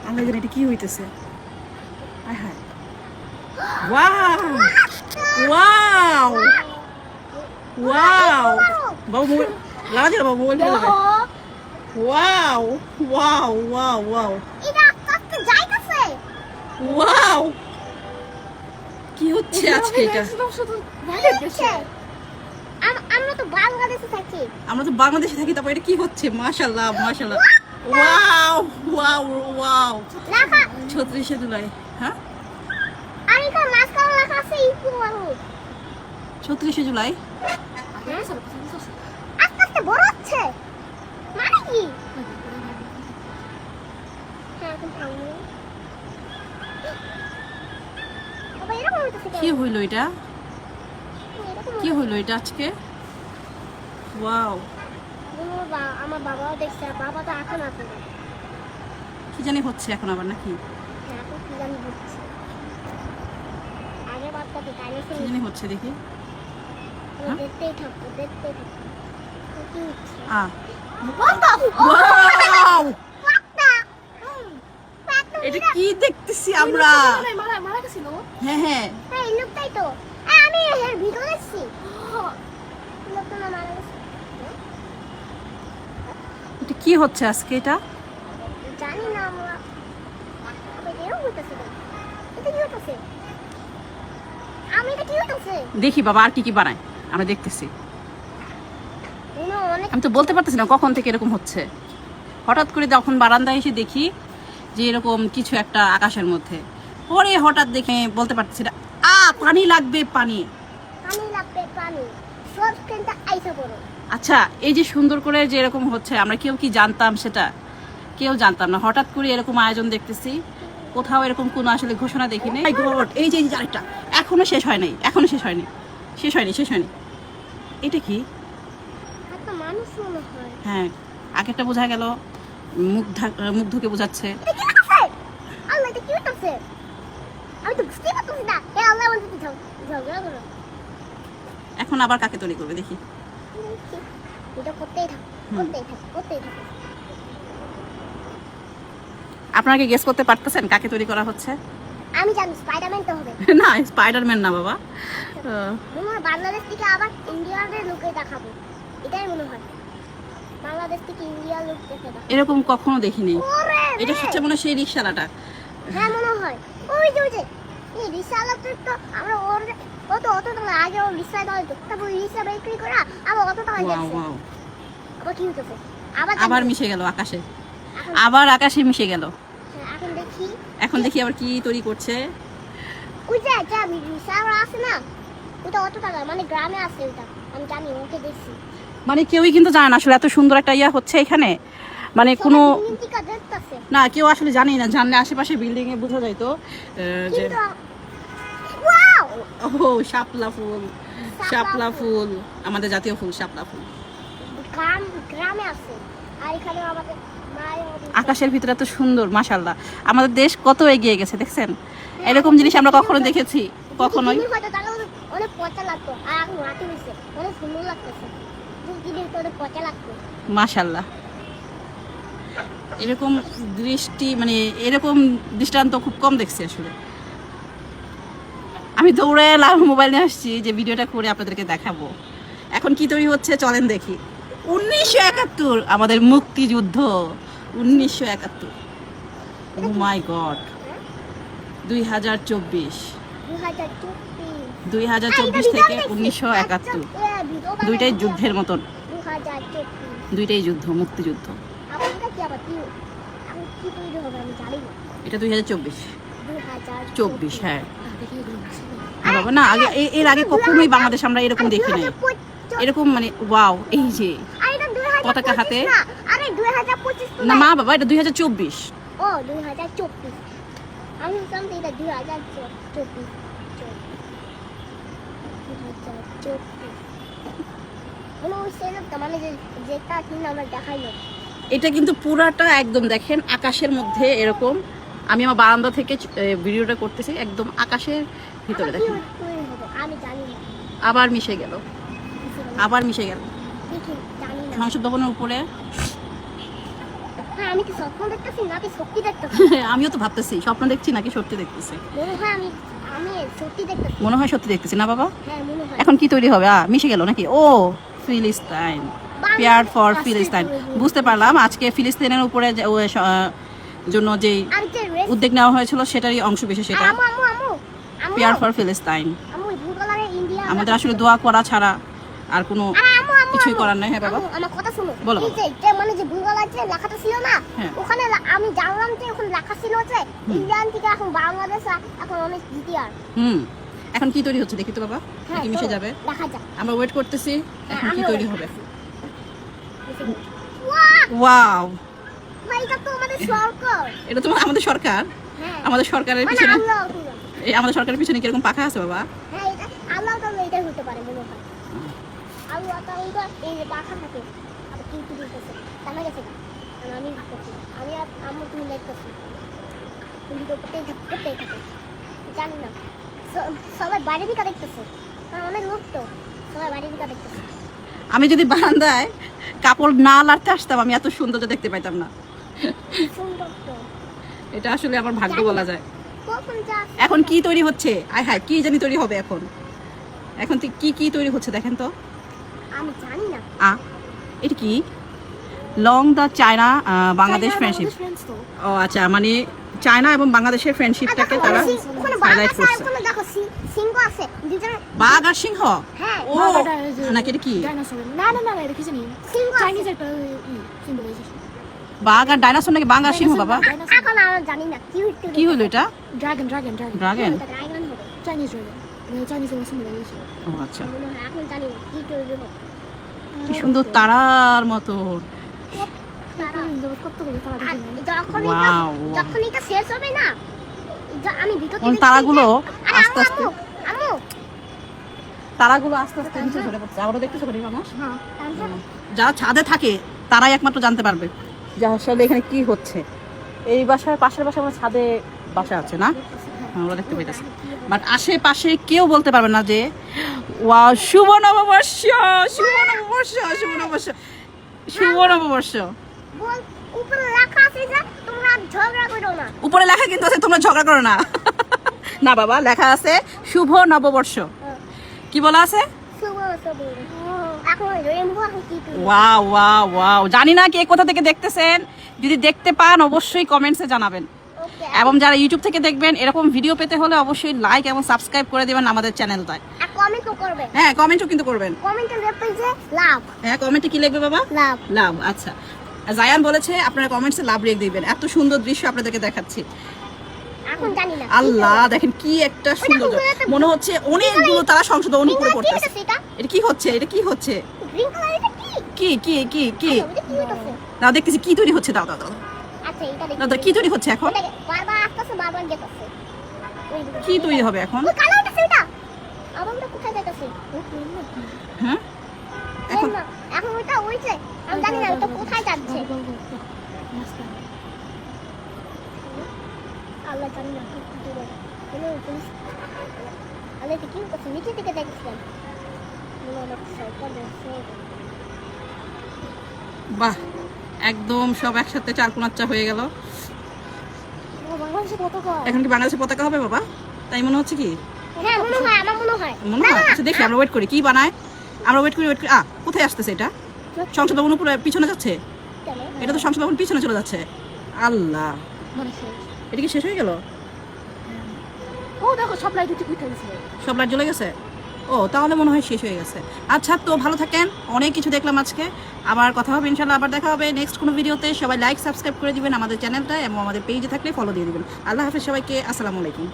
আমরা জানি এটা কি হইতেছে। আয় হায়, ওয়াও ওয়াও ওয়াও, বাবু মোবাইল লাগা দিল, বাবু মোবাইল ফেলে দেবে। ওয়াও ওয়াও ওয়াও ওয়াও, এটা আস্তে আস্তে যাইতেছে। ওয়াও, কি হচ্ছে আজকে এটা? আমরা তো বাংলাদেশে থাকি। আমরা তো বাংলাদেশে থাকি, তারপর এটা কি হচ্ছে? মাশাআল্লাহ মাশাআল্লাহ, ওয়াও ওয়াও ওয়াও। লেখা 36 জুলাই, হ্যাঁ আর এখানে মাঝখানে লেখা আছে ইকু মানুষ। 36 জুলাই। আস্তে আস্তে বড় হচ্ছে মানে কি? হ্যাঁ এখন থামো। বাবা এরকম হইতেছে কি হইলো এটা? কি হইলো এটা আজকে? ওয়াও, আমার বাবাও দেখছে, বাবা তো এখন আছে। কি জানি হচ্ছে এখন আবার নাকি? এখন কি জানি হচ্ছে। আগে বাচ্চাকে কাইনেছে কি জানি হচ্ছে দেখি। দেখতেই থাকতো দেখতেই থাকতো। কি হচ্ছে? ওয়াও, পাতা এটা কি দেখতেছি আমরা? মারা গেছিল। হ্যাঁ হ্যাঁ, এই লোকটাই তো। আমি এর ভিডিও দেখছি। লোকটা না মারা গেছে। এটা কি হচ্ছে আজকে এটা? জানি না আমরা। আবে এরকম হইতেছে কেন? এটা কি হইতেছে? আমি এটা কি হইতেছে? দেখি বাবা আর কি কি বানায়, আমরা দেখতেছি। অনেক আমি তো বলতে পারতেছি না কখন থেকে এরকম হচ্ছে। হঠাৎ করে যখন বারান্দায় এসে দেখি যে এরকম কিছু একটা আকাশের মধ্যে, পরে হঠাৎ দেখে বলতে পারতেছি না। পানি লাগবে, পানি। পানি লাগবে পানি। সব কিন্তু আইসা পড়ো। আচ্ছা, এই যে সুন্দর করে যে এরকম হচ্ছে, আমরা কেউ কি জানতাম সেটা? কেউ জানতাম না, হঠাৎ করে এরকম আয়োজন দেখতেছি। কোথাও এরকম কোনো আসলে ঘোষণা দেখিনি। My God, এই যে আরেকটা এখনো শেষ হয় নাই, এখনো শেষ হয়নি, শেষ হয়নি, শেষ হয়নি। এটা কি? একটা মানুষ মনে হয়। হ্যাঁ, আগেরটা বোঝা গেল মুগ্ধকে বোঝাচ্ছে। এটা কি হইতেছে? আল্লাহ এটা কি হইতেছে? আমি তো বুঝতেই পারতেছি না। এ আল্লাহ আমাদের তো ঝগড়া করো। এখন আবার কাকে তৈরি করবে দেখি। এটা করতেই থাক, করতেই থাক, করতেই থাক। আপনারা কি গেস করতে পারতেছেন কাকে তৈরি করা হচ্ছে? আমি জানি স্পাইডারম্যান তো হবে। না, স্পাইডারম্যান না বাবা। মনে হয় বাংলাদেশ থেকে আবার ইন্ডিয়ার লোকে দেখাবো, এটাই মনে হয়। বাংলাদেশ থেকে ইন্ডিয়ার লোক দেখে দেখাবো। এরকম কখনো দেখিনি। ওরে এটা রে! হচ্ছে মনে হয় সেই রিকশালাটা। হ্যাঁ মনে হয়। ওই যে এই রিক্সাওয়ালাটা তো আমরা অত টাকা আগে ও রিক্সায় দাও তো, তারপর রিক্সা বিক্রি করা আবার অত টাকা ওয়াও যাচ্ছে। ওয়াও, আবার কি হতেছে? আবার মিশে গেল আকাশে, আবার আকাশে মিশে গেল। এখন দেখি। এখন দেখি আবার কি তৈরি করছে। ওই যে একটা রিক্সাওয়ালা আছে না, ওটা অত টাকা মানে গ্রামে আছে ওটা, আমি জানি, ওকে দেখছি। মানে কেউই কিন্তু জানে না আসলে এত সুন্দর একটা ইয়া হচ্ছে এখানে, মানে কোনো না কেউ আসলে জানেই না। জানলে আশেপাশে বিল্ডিং এ বোঝা যাইতো যে ওয়াও ও শাপলা ফুল, শাপলা ফুল আমাদের জাতীয় ফুল, শাপলা ফুল। গ্রামে আছে। আর এখানে আমাদের আকাশের ভিতরে এত সুন্দর, মাশাআল্লাহ। আমাদের দেশ কত এগিয়ে গেছে দেখছেন। এরকম জিনিস আমরা কখনো দেখেছি? কখনোই। অনেক পচা লাগতো, আর এখন মাটি হয়েছে, অনেক সুন্দর লাগতেছে। অনেক পচা লাগতো। মাশাআল্লাহ, এরকম দৃষ্টি মানে এরকম দৃষ্টান্ত খুব কম দেখছি আসলে। আমি দৌড়ে এলাম, মোবাইল নিয়ে আসছি যে ভিডিওটা করে আপনাদেরকে দেখাবো। এখন কি তৈরি হচ্ছে চলেন দেখি। 1971 আমাদের মুক্তিযুদ্ধ, 1971। ও মাই গড, 2024 2024 থেকে 1971, দুইটাই যুদ্ধের মতন, দুইটাই যুদ্ধ, মুক্তিযুদ্ধ। এটা 2024, হ্যাঁ। বাবা না, আগে এর আগে কখনোই বাংলাদেশ আমরা এরকম দেখি নাই। এরকম মানে ওয়াও, এই যে পতাকা হাতে। না মা বাবা, এটা 2024। ও 2024, আমি ভাবলাম এটা 2024। এটা কিন্তু পুরাটা একদম দেখেন আকাশের মধ্যে এরকম। আমি আমার বারান্দা থেকে ভিডিওটা করতেছি, একদম আকাশের ভিতরে দেখেন। আবার মিশে গেল, আবার মিশে গেল সংসদ ভবনের উপরে। হ্যাঁ আমি কি স্বপ্ন দেখতেছি নাকি সত্যি দেখতেছি? আমিও তো ভাবতেছি স্বপ্ন দেখছি নাকি সত্যি দেখতেছি। মনে হয় আমি আমি সত্যি দেখতেছি। মনে হয় সত্যি দেখতেছি না বাবা? হ্যাঁ মনে হয়। এখন কি তৈরি হবে? মিশে গেল নাকি? ও ফিলিস্তাইন, পেয়ার ফর ফিলিস্তাইন। বুঝতে পারলাম আজকে ফিলিস্তিনের উপরে জন্য যে আর যে রেস উদ্যোগ নেওয়া হয়েছিল সেটারই অংশ বিশেষ এটা, আমু আমু আমু আমু পেয়ার ফর ফিলিস্তাইন। আমু ব্লু কালারের ইন্ডিয়া আমাদের আসলে দোয়া করা ছাড়া আর কোনো আমু আমু কিছুই করার নাই। হ্যাঁ বাবা আমু, আমার কথা শুনো। বলো, এই যে মানে যে ব্লু কালার যে লেখাটা ছিল না, হ্যাঁ। ওখানে আমি জানলাম যে ওখানে লেখা ছিল যে ইন্ডিয়ান থেকে এখন বাংলাদেশ এখন অনেক দ্বিতীয়। এখন কি তৈরি হচ্ছে দেখি তো বাবা, কি মিশে যাবে? দেখা যাক। আমরা ওয়েট করতেছি এখন কি আমিও তৈরি wait হবে। ওয়াও ওয়াও, ভাই এটা তো আমাদের সরকার। এটা তো আমাদের সরকার। হ্যাঁ আমাদের সরকারের মানে পিছনে, আল্লাহ এই আমাদের সরকারের পিছনে কিরকম পাখা আছে বাবা? হ্যাঁ এটা আল্লাহ তাআলা এটা হতে পারে মনে হয়। আল্লাহ তাআলা এই যে পাখা থাকে আবার কি কি দিতেছে জানা গেছে না। আর আমি ভাবতেছি আমি আর আম্মু তুমি দেখতেছি তুমি তো করতেই থাকো জানি না সবাই বাইরে দিকে দেখতেছে অনেক লোক তো সবাই বাইরে দিকে দেখতেছে। আমি যদি বারান্দায় কাপড় না লাড়তে আসতাম আমি এত সৌন্দর্য দেখতে পাইতাম না। সুন্দর তো এটা আসলে আমার ভাগ্য বলা যায়। কখন যা এখন কি তৈরি হচ্ছে? আয় হায়, কি জানি তৈরি হবে এখন। এখন তো কি তৈরি হচ্ছে দেখেন তো। আমি জানি না। এটা কি? Long the China Bangladesh friendship. ও আচ্ছা, মানে চায়না এবং বাংলাদেশের ফ্রেন্ডশিপটাকে তারা ওখানে হাইলাইট বাঘ আছে করছে। ওখানে দেখো সিংহ আছে দুজন। বাঘ আর সিংহ? হ্যাঁ ও নাকি এটা কি? না এটা কিছু নেই। সিংহ আছে। চাইনিজ একটা সিম্বলাইজেশন। বাঘ আর ডাইনোসর নাকি? বাঘ আর সিংহ বাবা? এখন আমরা জানি না কি হলো এটা? Dragon dragon? ড্রাগন হবে চাইনিজ ড্রাগন চাইনিজ সিম্বলাইজেশন। ও আচ্ছা, মনে হয় এখন জানি না কি তৈরি হবে। কি সুন্দর তারার মতো। কতগুলো তারা আর দেখি Wow. যখন এটা শেষ হবে না আমি ভিতর ওই থেকে তারাগুলো আরে আস্তে আস্তে, আমু তারাগুলো আস্তে আস্তে নিচে ঝরে পড়ছে। আবারও দেখতেছো করি মানুষ হ্যাঁ যারা ছাদে থাকে তারাই একমাত্র জানতে পারবে যে আসলে এখানে কি হচ্ছে। এই বাসার পাশের বাসা আমার ছাদে বাসা আছে না, আমরা দেখতে পাইতেছি, বাট আশেপাশে কেউ বলতে পারবে না যে ওয়াও শুভ নববর্ষ, শুভ নববর্ষ, শুভ নববর্ষ, শুভ নববর্ষ। বল উপরে লেখা আছে যে তোমরা ঝগড়া করো না। উপরে লেখা কিন্তু আছে তোমরা ঝগড়া করো না। না বাবা, লেখা আছে শুভ নববর্ষ। কি বলা আছে? শুভ শুভ এখন রেইনবো এখন কি তৈরি ওয়াও ওয়াও ওয়াও, জানি না কে কোথা থেকে দেখতেছেন, যদি দেখতে পান অবশ্যই কমেন্টসে জানাবেন। ওকে এবং যারা ইউটিউব থেকে দেখবেন এরকম ভিডিও পেতে হলে অবশ্যই লাইক এবং সাবস্ক্রাইব করে দিবেন আমাদের চ্যানেলটায়। আর কমেন্ট করবে হ্যাঁ, কমেন্টও কিন্তু করবেন। কমেন্টে লিখবে যে লাভ হ্যাঁ, কমেন্টে কি লিখবে বাবা? লাভ। লাভ। আচ্ছা, জায়ান বলেছে আপনারা কমেন্টসে লাভ লিখে দিবেন। এত সুন্দর দৃশ্য আপনাদেরকে দেখাচ্ছি। এখন জানি না আল্লাহ, দেখেন কি একটা সৌন্দর্য, মনে হচ্ছে অনেকগুলো তারা সংসদ অনেক উপরে পড়তেছে। এটা এটা কি হচ্ছে? এটা কি হচ্ছে? গ্রিন কালার এটা কি কি কি কি কি এটা কি হইতাছে? দাও দেখতেছি কি তৈরি হচ্ছে। দাও দাও দাও আচ্ছা এটা দাও, দেখি কি তৈরি হচ্ছে এখন? এটা বারবার আসতেছে বারবার যেতেছে কি তৈরি হবে এখন? ওই কালারটা সেটা আমারটা কোথায় যাইতাছে হ্যাঁ, এখন এখন ওইটা ওইছে আমি জানি না ওটা কোথায় যাচ্ছে আল্লাহ জানি না কি করবে কোনো পুলিশ আলে কি করছে নিচে থেকে দেখছিলাম মনে হলো সরকার দেখছে বাহ, একদম সব একসাথে চারকোনাচ্চা হয়ে গেল। বাংলাদেশে পতাকা। এখন কি বাংলাদেশের পতাকা হবে বাবা? তাই মনে হচ্ছে কি? হ্যাঁ মনে হয় আমার মনে হয় মনে হয়। আচ্ছা দেখি, আমরা ওয়েট করি কি বানায়। আমরা ওয়েট করি কোথায় আসতেছে এটা? সংসদ ভবন উপরে পিছনে যাচ্ছে। এটা তো সংসদ ভবন পিছনে চলে যাচ্ছে। আল্লাহ, এটা কি শেষ হয়ে গেল? ও দেখো সব লাইট উঠে গেছে। সব লাইট জ্বলে গেছে? ও তাহলে মনে হয় শেষ হয়ে গেছে। আচ্ছা, তো ভালো থাকেন, অনেক কিছু দেখলাম আজকে। আবার কথা হবে ইনশাল্লাহ, আবার দেখা হবে নেক্সট কোনো ভিডিওতে। সবাই লাইক সাবস্ক্রাইব করে দিবেন আমাদের চ্যানেলটা এবং আমাদের পেজে থাকলে ফলো দিয়ে দিবেন। আল্লাহ হাফেজ সবাইকে, আসসালামু আলাইকুম।